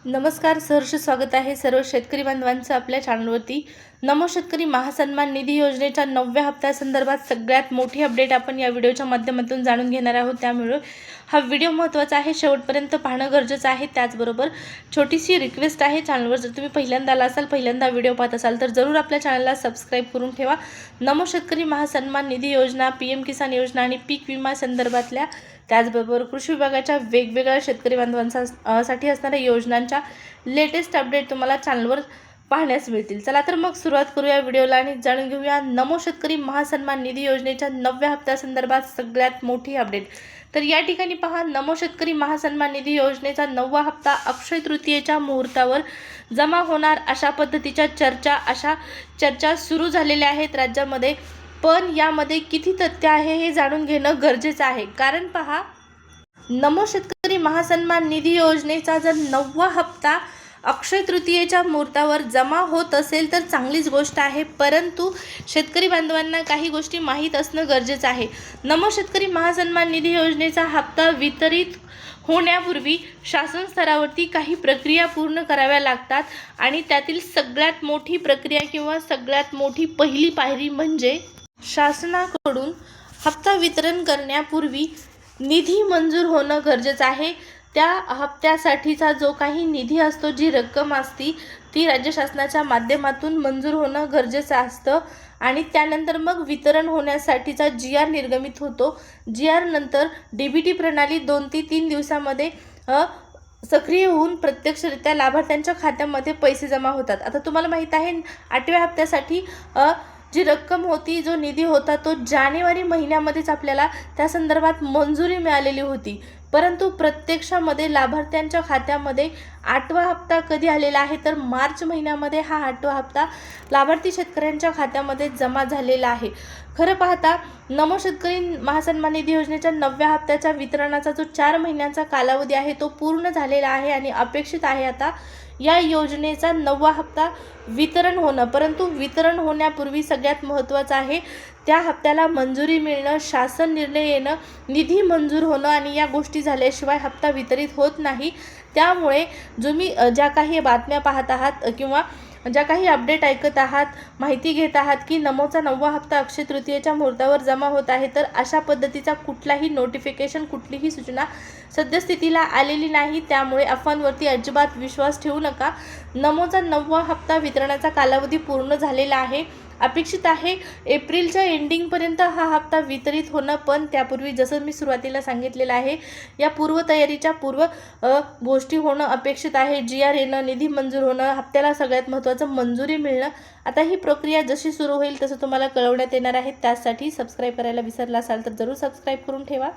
नमस्कार, सहर्ष स्वागत आहे सर्व शेतकरी बांधवांचं आपल्या चॅनलवरती। नमो शेतकरी महासन्मान निधी योजनेच्या 9व्या हप्त्यासंदर्भात सगळ्यात मोठी अपडेट आपण या व्हिडिओच्या माध्यमातून जाणून घेणार आहोत। त्यामुळे हा व्हिडिओ महत्त्वाचा आहे, शेवटपर्यंत पाहणं गरजेचं आहे। त्याचबरोबर छोटीशी रिक्वेस्ट आहे, चॅनलवर जर तुम्ही पहिल्यांदा आला असाल, पहिल्यांदा व्हिडिओ पाहत असाल तर जरूर आपल्या चॅनलला सबस्क्राइब करून ठेवा। नमो शेतकरी महासन्मान निधी योजना, पीएम किसान योजना आणि पीक विमा संदर्भातल्या त्याचबरोबर कृषी विभागाच्या वेगवेगळ्या शेतकरी बांधवांसाठी असणाऱ्या योजनांच्या लेटेस्ट अपडेट तुम्हाला चॅनलवर पाहण्यास मिळतील। चला तर मग सुरुवात करूया व्हिडिओला आणि जाणून घेऊया नमो शेतकरी महासन्मान निधी योजनेच्या 9व्या हप्त्यासंदर्भात सगळ्यात मोठी अपडेट। तर या ठिकाणी पहा, नमो शेतकरी महासन्मान निधी योजनेचा 9वा हप्ता अक्षय तृतीयेच्या मुहूर्तावर जमा होणार अशा पद्धतीच्या चर्चा सुरू झालेल्या आहेत राज्यामध्ये। पण यामध्ये किती तथ्य आहे हे जाणून घेणं गरजेचं आहे। कारण पहा, नमो शेतकरी महासन्मान निधी योजनेचा जर 9वा हप्ता अक्षय तृतीयेच्या मुहूर्तावर जमा होत असेल तर चांगलीच गोष्ट आहे, परंतु शेतकरी बांधवांना काही गोष्टी माहीत असणं गरजेचं आहे। नमो शेतकरी महासन्मान निधी योजनेचा हप्ता वितरित होण्यापूर्वी शासन स्तरावरती काही प्रक्रिया पूर्ण कराव्या लागतात आणि त्यातील सगळ्यात मोठी प्रक्रिया किंवा सगळ्यात मोठी पहिली पायरी म्हणजे शासनाकडून हप्ता वितरण करण्यापूर्वी निधी मंजूर होणं गरजेचं आहे। त्या हप्त्यासाठीचा जो काही निधी असतो, जी रक्कम असती ती राज्य शासनाच्या माध्यमातून मंजूर होणं गरजेचं असतं आणि त्यानंतर मग वितरण होण्यासाठीचा GR निर्गमित होतो। GR नंतर DBT प्रणाली 2 ते 3 दिवसामध्ये सक्रिय होऊन प्रत्यक्षरित्या लाभार्थ्यांच्या खात्यामध्ये पैसे जमा होतात। आता तुम्हाला माहीत आहे, 8व्या हप्त्यासाठी जी रक्कम होती, जो निधी होता, तो जानेवारी महिन्यामध्येच आपल्याला त्या संदर्भात मंजुरी मिळालेली होती, परंतु प्रत्यक्षामध्ये लाभार्थ्यांच्या खात्यामध्ये 8वा हप्ता कधी आलेला आहे तर मार्च महिन्यामध्ये हा 8वा हप्ता लाभार्थी शेतकऱ्यांच्या खात्यामध्ये जमा झालेला आहे। खरं पाहता, नमो शेतकरी महासन्मान निधी योजनेच्या 9व्या हप्त्याच्या वितरणाचा जो 4 महिन्यांचा कालावधी आहे तो पूर्ण झालेला आहे आणि अपेक्षित आहे आता या योजनेचा 9वा हप्ता वितरण होणं। परंतु वितरण होण्यापूर्वी सगळ्यात महत्त्वाचं आहे त्या हप्त्याला मंजुरी मिळणं, शासन निर्णय येणं, निधी मंजूर होणं आणि या गोष्टी झाल्याशिवाय हप्ता वितरित होत नाही। त्यामुळे ज्या काही बातम्या पाहत आहात किंवा ज्या काही अपडेट ऐकत आहात, माहिती घेत आहात की नमोचा 9वा हप्ता अक्षय तृतीयेच्या मुहूर्तावर जमा होत आहे, तर अशा पद्धतीचा कुठलाही नोटिफिकेशन, कुठलीही सूचना सद्यस्थितीला आलेली नाही। त्यामुळे अफवांवरती अजिबात विश्वास ठेवू नका। नमोचा 9वा हप्ता वितरणाचा कालावधी पूर्ण झालेला आहे। अपेक्षित आहे एप्रिलच्या एंडिंगपर्यंत हा हप्ता वितरित होणं, पण त्यापूर्वी जसं मी सुरुवातीला सांगितलेलं आहे, या पूर्वतयारीच्या गोष्टी होणं अपेक्षित आहे। GR येणं, निधी मंजूर होणं, हप्त्याला सगळ्यात महत्त्वाचं मंजुरी मिळणं। आता ही प्रक्रिया जशी सुरू होईल तसं तुम्हाला कळवण्यात येणार आहे। त्यासाठी सबस्क्राईब करायला विसरला असाल तर जरूर सबस्क्राईब करून ठेवा।